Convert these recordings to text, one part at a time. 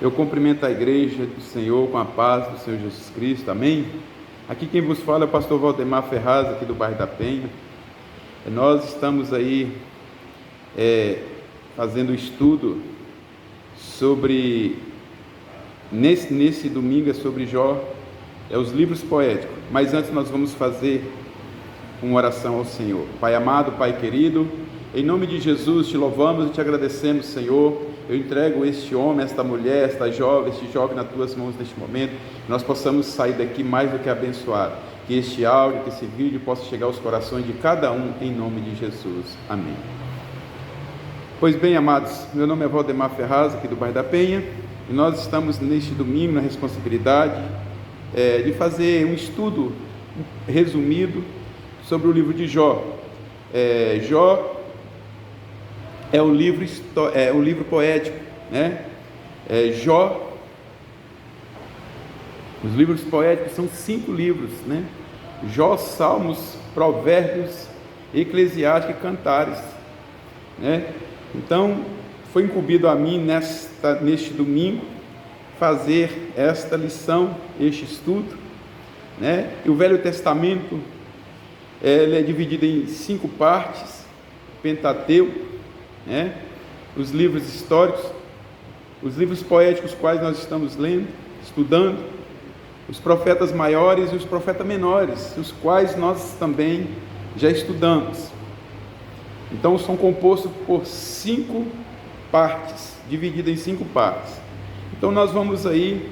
Eu cumprimento a igreja do Senhor com a paz do Senhor Jesus Cristo, amém? Aqui quem vos fala é o pastor Valdemar Ferraz, aqui do bairro da Penha. Nós estamos aí fazendo estudo sobre, nesse domingo é sobre Jó, os livros poéticos. Mas antes nós vamos fazer uma oração ao Senhor. Pai amado, Pai querido, em nome de Jesus te louvamos e te agradecemos, Senhor. Eu entrego este homem, esta mulher, este jovem nas tuas mãos neste momento, que nós possamos sair daqui mais do que abençoado, que este áudio, que esse vídeo possa chegar aos corações de cada um, em nome de Jesus, amém. Pois bem, amados, meu nome é Valdemar Ferraz, aqui do bairro da Penha, e nós estamos neste domingo na responsabilidade de fazer um estudo resumido sobre o livro de Jó. Jó é um livro poético, né? Jó, os livros poéticos são 5 livros, né? Jó, Salmos, Provérbios, Eclesiásticos e Cantares, né? Então, foi incumbido a mim neste domingo fazer esta lição, este estudo, né? E o Velho Testamento ele é dividido em 5 partes: Pentateuco, né? Os livros históricos, os livros poéticos quais nós estamos lendo, estudando, os profetas maiores e os profetas menores, os quais nós também já estudamos. Então são compostos por 5 partes, divididas em 5 partes. Então nós vamos aí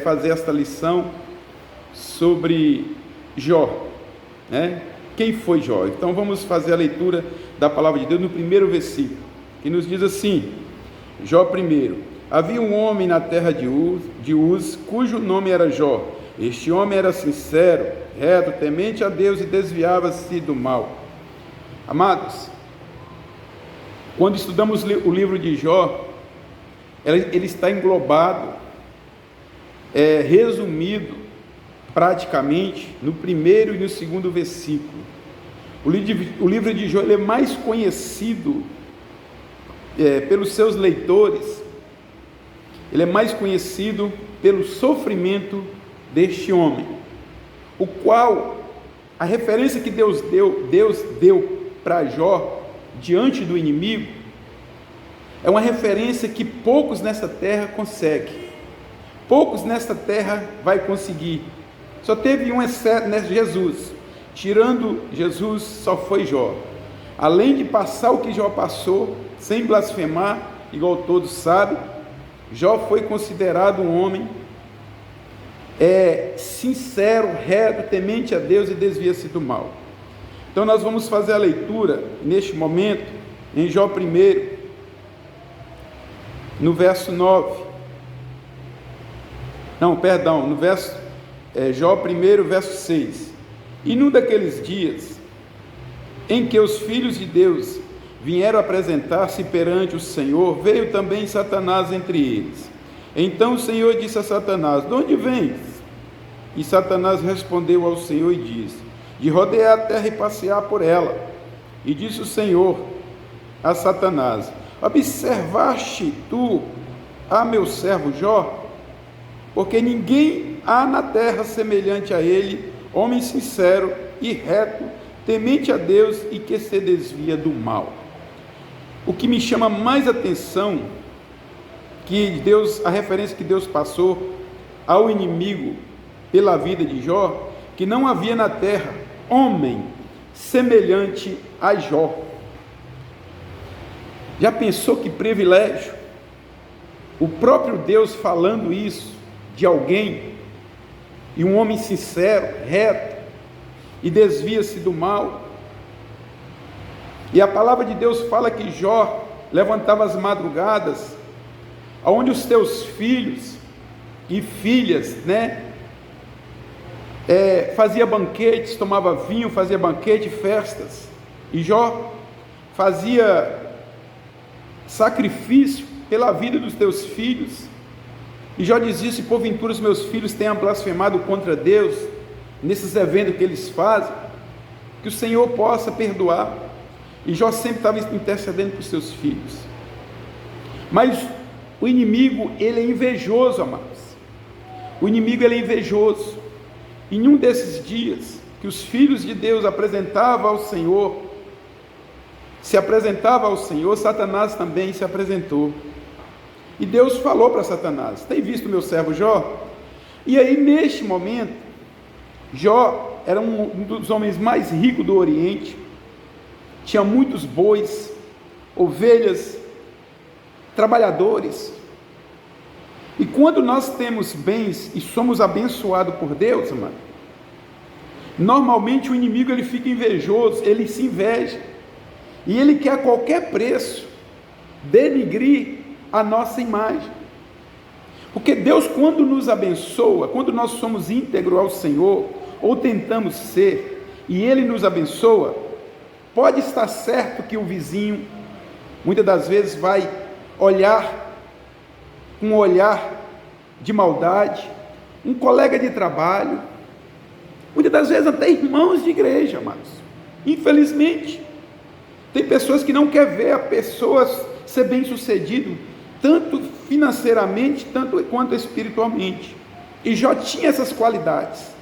fazer esta lição sobre Jó, né? Quem foi Jó? Então vamos fazer a leitura da palavra de Deus no primeiro versículo, que nos diz assim: Jó primeiro. Havia um homem na terra de Uz, cujo nome era Jó. Este homem era sincero, reto, temente a Deus e desviava-se do mal. Amados, quando estudamos o livro de Jó, ele está englobado, resumido praticamente no primeiro e no segundo versículo. O livro de Jó ele é mais conhecido pelos seus leitores, ele é mais conhecido pelo sofrimento deste homem, o qual a referência que Deus deu para Jó diante do inimigo é uma referência que poucos nessa terra conseguem, poucos nesta terra vai conseguir. Só teve um exceto, né? Jesus. Tirando Jesus, só foi Jó. Além de passar o que Jó passou, sem blasfemar, igual todos sabem, Jó foi considerado um homem sincero, reto, temente a Deus e desvia-se do mal. Então nós vamos fazer a leitura neste momento em Jó 1, no verso 9. No verso Jó 1, verso 6. E num daqueles dias em que os filhos de Deus vieram apresentar-se perante o Senhor, veio também Satanás entre eles. Então o Senhor disse a Satanás: de onde vens? E Satanás respondeu ao Senhor e disse: de rodear a terra e passear por ela. E disse o Senhor a Satanás: observaste tu a meu servo Jó? Porque ninguém há na terra semelhante a ele, homem sincero e reto, temente a Deus e que se desvia do mal. O que me chama mais atenção, a referência que Deus passou ao inimigo pela vida de Jó, que não havia na terra homem semelhante a Jó. Já pensou que privilégio? O próprio Deus falando isso de alguém, e um homem sincero, reto, e desvia-se do mal. E a palavra de Deus fala que Jó levantava as madrugadas, aonde os teus filhos e filhas, né, fazia banquetes, tomava vinho, fazia banquete, festas, e Jó fazia sacrifício pela vida dos teus filhos. E Jó dizia: se porventura os meus filhos tenham blasfemado contra Deus, nesses eventos que eles fazem, que o Senhor possa perdoar. E Jó sempre estava intercedendo por seus filhos. Mas O inimigo, ele é invejoso, amados. O inimigo, ele é invejoso. Em um desses dias que os filhos de Deus se apresentava ao Senhor, Satanás também se apresentou. E Deus falou para Satanás: tem visto meu servo Jó? E aí, neste momento, Jó era um dos homens mais ricos do Oriente, tinha muitos bois, ovelhas, trabalhadores. E quando nós temos bens e somos abençoados por Deus, amado, normalmente o inimigo, ele fica invejoso, ele se inveja, e ele quer a qualquer preço denigrir a nossa imagem. Porque Deus, quando nos abençoa, quando nós somos íntegros ao Senhor, ou tentamos ser, e Ele nos abençoa, pode estar certo que o vizinho, muitas das vezes, vai olhar com um olhar de maldade, um colega de trabalho, muitas das vezes até irmãos de igreja, amados. Infelizmente, tem pessoas que não querem ver a pessoa ser bem-sucedido, tanto financeiramente, tanto quanto espiritualmente. E Jó tinha essas qualidades.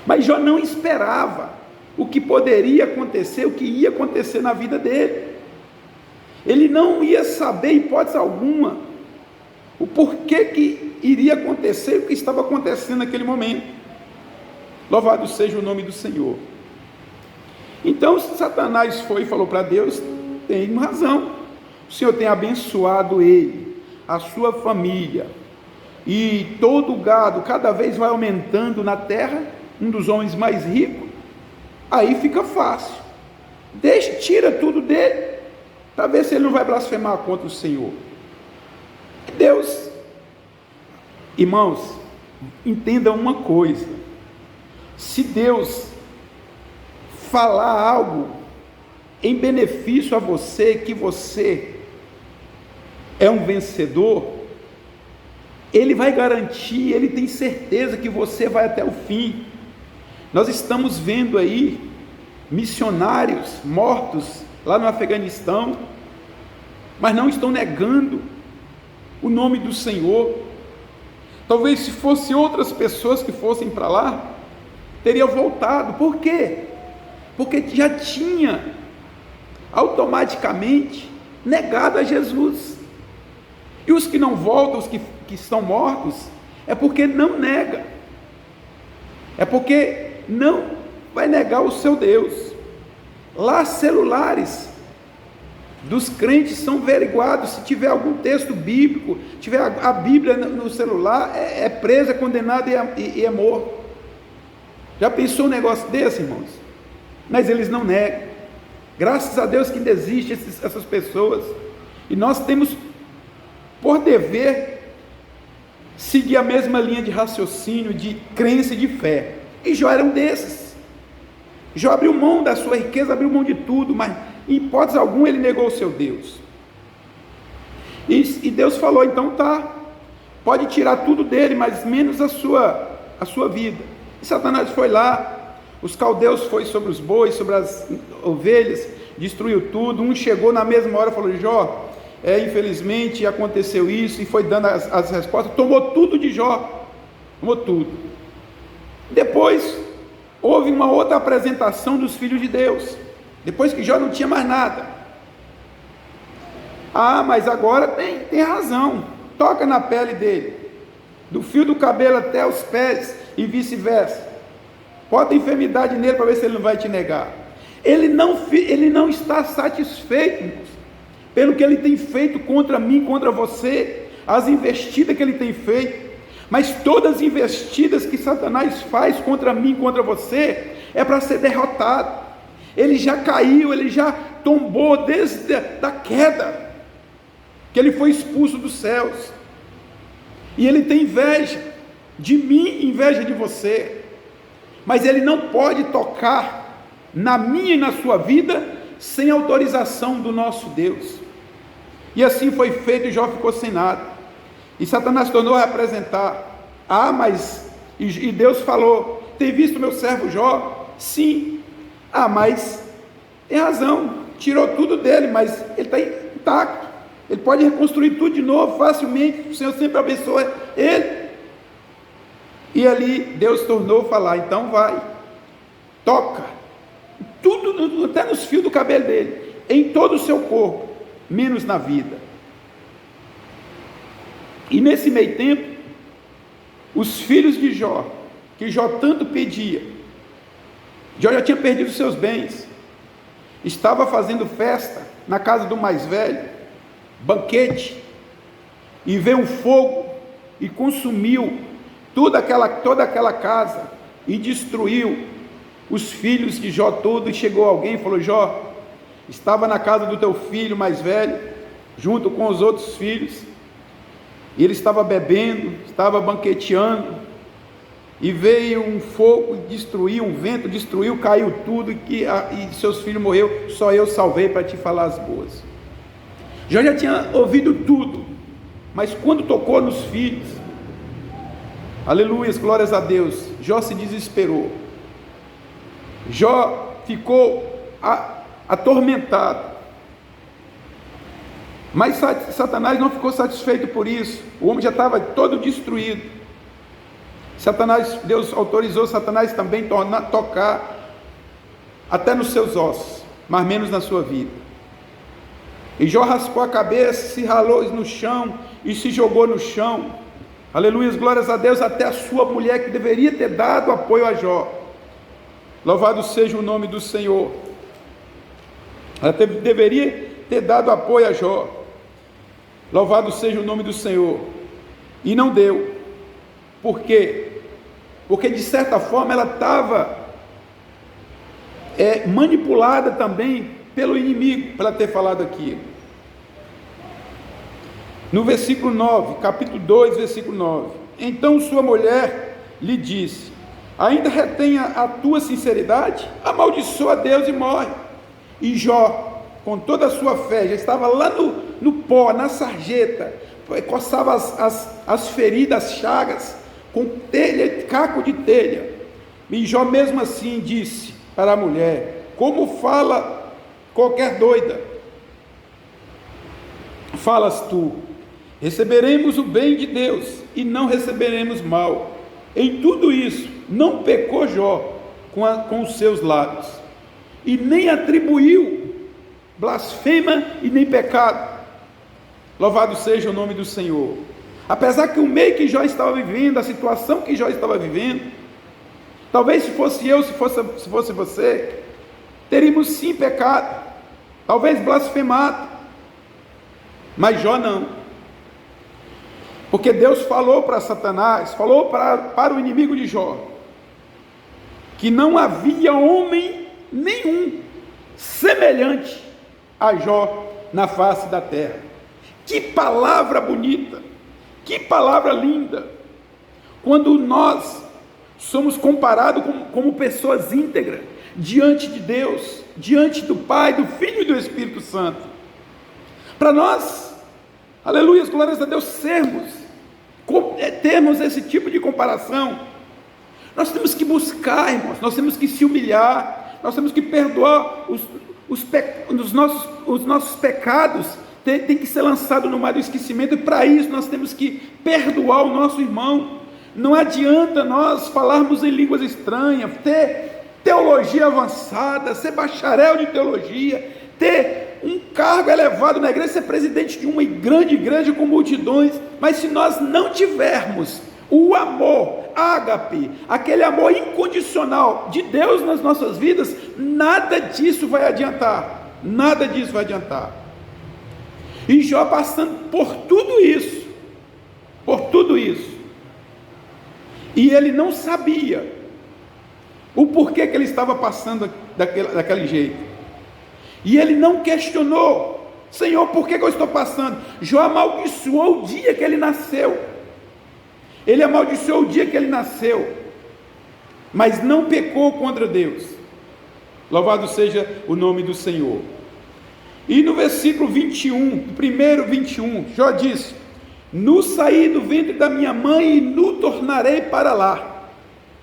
Mas Jó não esperava o que poderia acontecer, o que ia acontecer na vida dele. Ele não ia saber, hipótese alguma, o porquê que iria acontecer, o que estava acontecendo naquele momento. Louvado seja o nome do Senhor. Então Satanás foi e falou para Deus: tem razão, o Senhor tem abençoado ele, a sua família, e todo o gado cada vez vai aumentando na terra, um dos homens mais ricos. Aí fica fácil, tira tudo dele, para ver se ele não vai blasfemar contra o Senhor. Deus, irmãos, entenda uma coisa: se Deus falar algo em benefício a você, que você é um vencedor, Ele vai garantir, Ele tem certeza que você vai até o fim. Nós estamos vendo aí missionários mortos lá no Afeganistão, mas não estão negando o nome do Senhor. Talvez se fosse outras pessoas que fossem para lá, teria voltado. Por quê? Porque já tinha automaticamente negado a Jesus. E os que não voltam, os que estão mortos, é porque não nega, é porque não vai negar o seu Deus. Lá, celulares dos crentes são averiguados. Se tiver algum texto bíblico, tiver a Bíblia no celular, é preso, é condenado e é morto. Já pensou um negócio desse, irmãos? Mas eles não negam. Graças a Deus que ainda existem essas pessoas, e nós temos por dever seguir a mesma linha de raciocínio, de crença e de fé. E Jó era um desses. Jó abriu mão da sua riqueza, abriu mão de tudo, mas em hipótese alguma ele negou o seu Deus. E Deus falou: então tá, pode tirar tudo dele, mas menos a sua vida. E Satanás foi lá, os caldeus foi sobre os bois, sobre as ovelhas, destruiu tudo. Um chegou na mesma hora e falou: Jó, infelizmente aconteceu isso, e foi dando as respostas, tomou tudo de Jó, tomou tudo. Depois houve uma outra apresentação dos filhos de Deus, depois que Jó não tinha mais nada. Mas agora tem razão, toca na pele dele, do fio do cabelo até os pés, e vice-versa, bota enfermidade nele para ver se ele não vai te negar. Ele não está satisfeito, irmãos, pelo que ele tem feito contra mim, contra você, as investidas que ele tem feito. Mas todas as investidas que Satanás faz contra mim, contra você, é para ser derrotado. Ele já caiu, ele já tombou desde a queda, que ele foi expulso dos céus. E ele tem inveja de mim, inveja de você. Mas ele não pode tocar na minha e na sua vida sem autorização do nosso Deus. E assim foi feito, e Jó ficou sem nada. E Satanás tornou a representar: e Deus falou: tem visto meu servo Jó? Sim. Mas tem razão, tirou tudo dele, mas ele está intacto, Ele pode reconstruir tudo de novo facilmente. O Senhor sempre abençoa ele. E ali Deus tornou falar: então vai, toca, tudo, até nos fios do cabelo dele, em todo o seu corpo, menos na vida. E nesse meio tempo, os filhos de Jó, que Jó tanto pedia, Jó já tinha perdido seus bens, estava fazendo festa na casa do mais velho, banquete, e veio um fogo e consumiu toda aquela casa e destruiu os filhos de Jó todos. E chegou alguém e falou: Jó, estava na casa do teu filho mais velho, junto com os outros filhos, e ele estava bebendo, estava banqueteando, e veio um fogo e destruiu, um vento destruiu, caiu tudo, e seus filhos morreu, só eu salvei para te falar as boas. Jó já tinha ouvido tudo, mas quando tocou nos filhos, aleluias, glórias a Deus, Jó se desesperou. Jó ficou atormentado. Mas Satanás não ficou satisfeito por isso. O homem já estava todo destruído. Deus autorizou Satanás também tocar até nos seus ossos, mas menos na sua vida. E Jó raspou a cabeça, se ralou no chão e se jogou no chão. Aleluia, glórias a Deus, até a sua mulher, que deveria ter dado apoio a Jó. Louvado seja o nome do Senhor. Ela deveria ter dado apoio a Jó. Louvado seja o nome do Senhor. E não deu. Por quê? Porque de certa forma ela estava manipulada também pelo inimigo, para ela ter falado aquilo. No versículo 9, capítulo 2, versículo 9: então sua mulher lhe disse: ainda retenha a tua sinceridade? Amaldiçoa a Deus e morre. E Jó, com toda a sua fé, já estava lá no pó, na sarjeta, coçava as feridas, as chagas, com telha, caco de telha. E Jó mesmo assim disse para a mulher: como fala qualquer doida, falas tu, receberemos o bem de Deus e não receberemos mal. Em tudo isso não pecou Jó com os seus lábios, e nem atribuiu blasfema e nem pecado. Louvado seja o nome do Senhor. Apesar que o meio que Jó estava vivendo, a situação que Jó estava vivendo, talvez se fosse eu, se fosse você, teríamos sim pecado, talvez blasfemado, mas Jó não, porque Deus falou para Satanás, falou para o inimigo de Jó, que não havia homem nenhum semelhante a Jó na face da terra. Que palavra bonita, que palavra linda, quando nós somos comparados como pessoas íntegras, diante de Deus, diante do Pai, do Filho e do Espírito Santo. Para nós, aleluia, glórias a Deus, termos esse tipo de comparação, nós temos que buscar, irmãos, nós temos que se humilhar, nós temos que perdoar os nossos pecados, tem que ser lançado no mar do esquecimento, e para isso nós temos que perdoar o nosso irmão. Não adianta nós falarmos em línguas estranhas, ter teologia avançada, ser bacharel de teologia, ter um cargo elevado na igreja, ser presidente de uma grande igreja com multidões, mas se nós não tivermos o amor, ágape, aquele amor incondicional de Deus nas nossas vidas, nada disso vai adiantar, nada disso vai adiantar. E Jó passando por tudo isso, e ele não sabia o porquê que ele estava passando daquele jeito, e ele não questionou: Senhor, por que eu estou passando? Jó amaldiçoou o dia que ele nasceu, mas não pecou contra Deus. Louvado seja o nome do Senhor. E no versículo 21, primeiro 21, Jó diz: nu saí do ventre da minha mãe e nu tornarei para lá.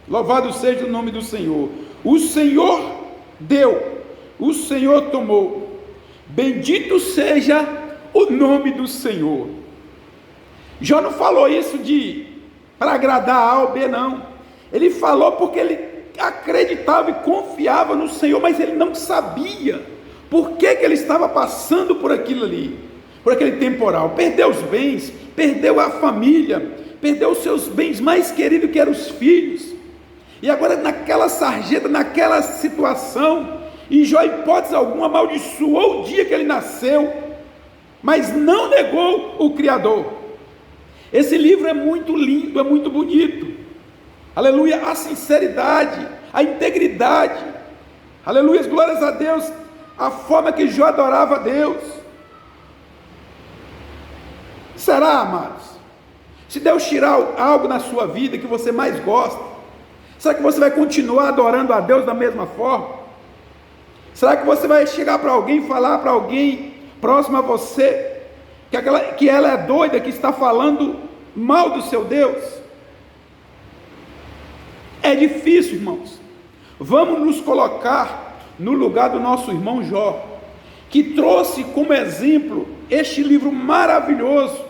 Louvado seja o nome do Senhor. O Senhor deu, o Senhor tomou. Bendito seja o nome do Senhor. Jó não falou isso para agradar A ou B, não. Ele falou porque ele acreditava e confiava no Senhor, mas ele não sabia por que ele estava passando por aquilo ali, por aquele temporal. Perdeu os bens, perdeu a família, perdeu os seus bens mais queridos, que eram os filhos. E agora naquela sarjeta, naquela situação, e Jó, hipótese alguma, amaldiçoou o dia que ele nasceu, mas não negou o Criador. Esse livro é muito lindo, é muito bonito. Aleluia, a sinceridade, a integridade. Aleluia, glórias a Deus, a forma que Jó adorava a Deus. Será, amados? Se Deus tirar algo na sua vida que você mais gosta, será que você vai continuar adorando a Deus da mesma forma? Será que você vai chegar para alguém, falar para alguém próximo a você, que ela é doida, que está falando mal do seu Deus? É difícil, irmãos. Vamos nos colocar no lugar do nosso irmão Jó, que trouxe como exemplo este livro maravilhoso,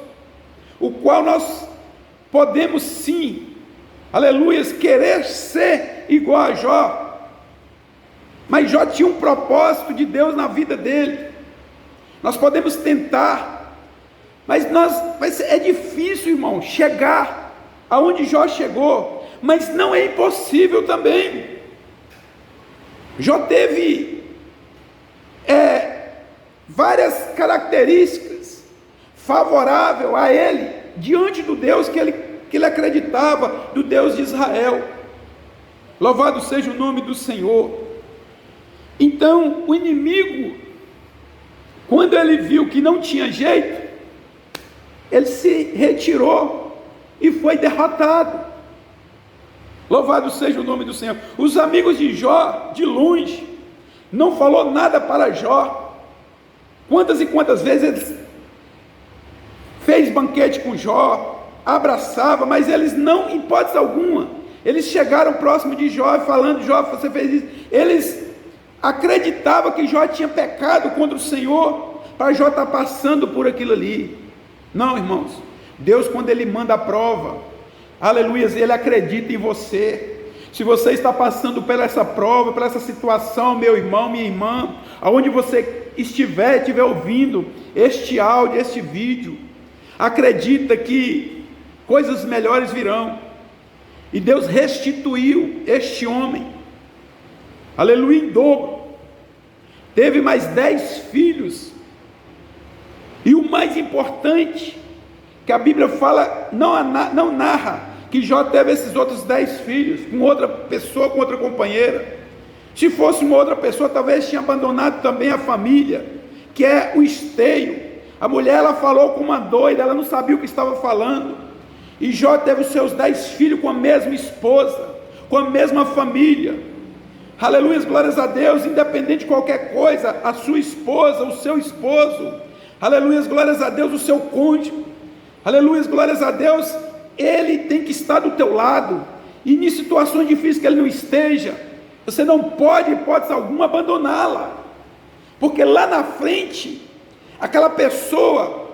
o qual nós podemos sim, aleluias, querer ser igual a Jó. Mas Jó tinha um propósito de Deus na vida dele. Nós podemos tentar, mas é difícil, irmão, chegar aonde Jó chegou, mas não é impossível também. Jó teve várias características favoráveis a ele, diante do Deus que ele acreditava, do Deus de Israel. Louvado seja o nome do Senhor. Então o inimigo, quando ele viu que não tinha jeito, ele se retirou e foi derrotado. Louvado seja o nome do Senhor. Os amigos de Jó, de longe, não falou nada para Jó. Quantas e quantas vezes eles fez banquete com Jó, abraçava, mas eles não, em hipótese alguma, eles chegaram próximo de Jó, falando: Jó, você fez isso. Eles acreditavam que Jó tinha pecado contra o Senhor, para Jó estar passando por aquilo ali. Não, irmãos, Deus, quando Ele manda a prova, aleluia, Ele acredita em você. Se você está passando por essa prova, por essa situação, meu irmão, minha irmã, aonde você estiver ouvindo este áudio, este vídeo, acredita que coisas melhores virão. E Deus restituiu este homem, aleluia, em dobro. Teve mais 10 filhos. E o mais importante, que a Bíblia fala, não narra que Jó teve esses outros 10 filhos, com outra pessoa, com outra companheira. Se fosse uma outra pessoa, talvez tinha abandonado também a família, que é o esteio. A mulher, ela falou com uma doida, ela não sabia o que estava falando. E Jó teve os seus 10 filhos com a mesma esposa, com a mesma família. Aleluia, glórias a Deus. Independente de qualquer coisa, a sua esposa, o seu esposo, aleluia, glórias a Deus, o seu cônjuge, aleluia, glórias a Deus, ele tem que estar do teu lado. E em situações difíceis que ele não esteja, você não pode, hipótese alguma, abandoná-la, porque lá na frente, aquela pessoa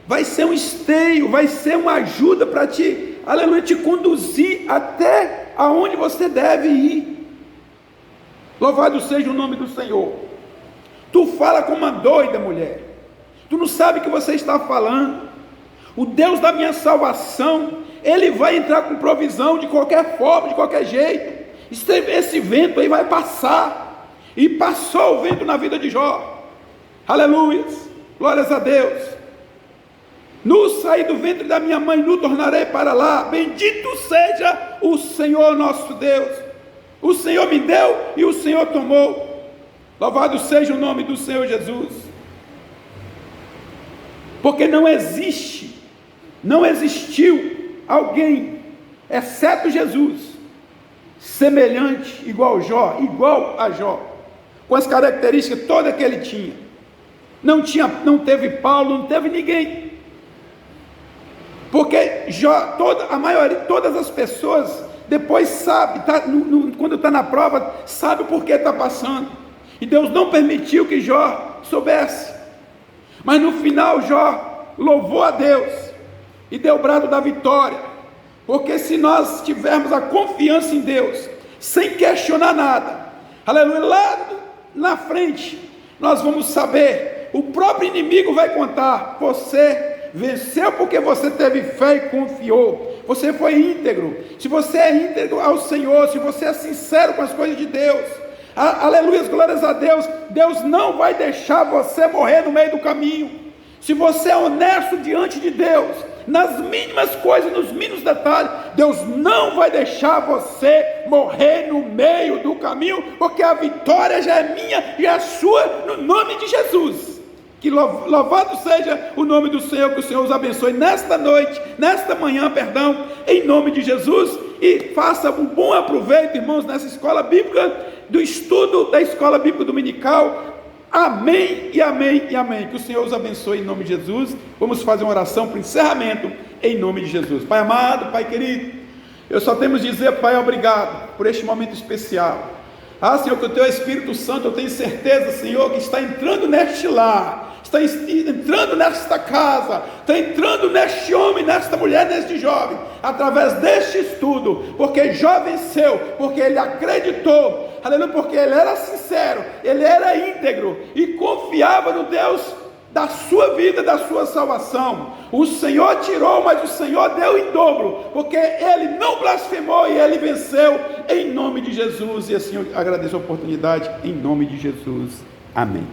vai ser um esteio, vai ser uma ajuda para te, aleluia, te conduzir até aonde você deve ir. Louvado seja o nome do Senhor. Tu fala como uma doida, mulher, tu não sabe o que você está falando. O Deus da minha salvação, Ele vai entrar com provisão de qualquer forma, de qualquer jeito. Esse vento aí vai passar. E passou o vento na vida de Jó. Aleluia, glórias a Deus. Nu saí do ventre da minha mãe, nu tornarei para lá. Bendito seja o Senhor nosso Deus. O Senhor me deu e o Senhor tomou. Louvado seja o nome do Senhor Jesus. Porque não existiu alguém, exceto Jesus, semelhante, igual a Jó, com as características todas que ele tinha. Não teve Paulo, não teve ninguém. Porque Jó, todas as pessoas depois sabe, quando está na prova, sabe por que está passando. E Deus não permitiu que Jó soubesse. Mas no final Jó louvou a Deus e deu o brado da vitória, porque se nós tivermos a confiança em Deus, sem questionar nada, aleluia, lá na frente, nós vamos saber, o próprio inimigo vai contar, você venceu porque você teve fé e confiou, você foi íntegro. Se você é íntegro ao Senhor, se você é sincero com as coisas de Deus, aleluia, glórias a Deus, Deus não vai deixar você morrer no meio do caminho. Se você é honesto diante de Deus, nas mínimas coisas, nos mínimos detalhes, Deus não vai deixar você morrer no meio do caminho, porque a vitória já é minha e é sua, no nome de Jesus. Que louvado seja o nome do Senhor, que o Senhor os abençoe nesta noite, nesta manhã, perdão, em nome de Jesus, e faça um bom aproveito, irmãos, nessa escola bíblica, do estudo da escola bíblica dominical. Amém e amém e amém. Que o Senhor os abençoe em nome de Jesus. Vamos fazer uma oração para o encerramento em nome de Jesus. Pai amado, Pai querido, eu só temos de dizer, Pai, obrigado por este momento especial. Senhor, que o Teu Espírito Santo, eu tenho certeza, Senhor, que está entrando neste lar, está entrando nesta casa, está entrando neste homem, nesta mulher, neste jovem, através deste estudo, porque Jó venceu, porque ele acreditou, aleluia, porque ele era sincero, ele era íntegro e confiava no Deus da sua vida, da sua salvação. O Senhor tirou, mas o Senhor deu em dobro, porque ele não blasfemou e ele venceu em nome de Jesus. E assim eu agradeço a oportunidade em nome de Jesus. Amém.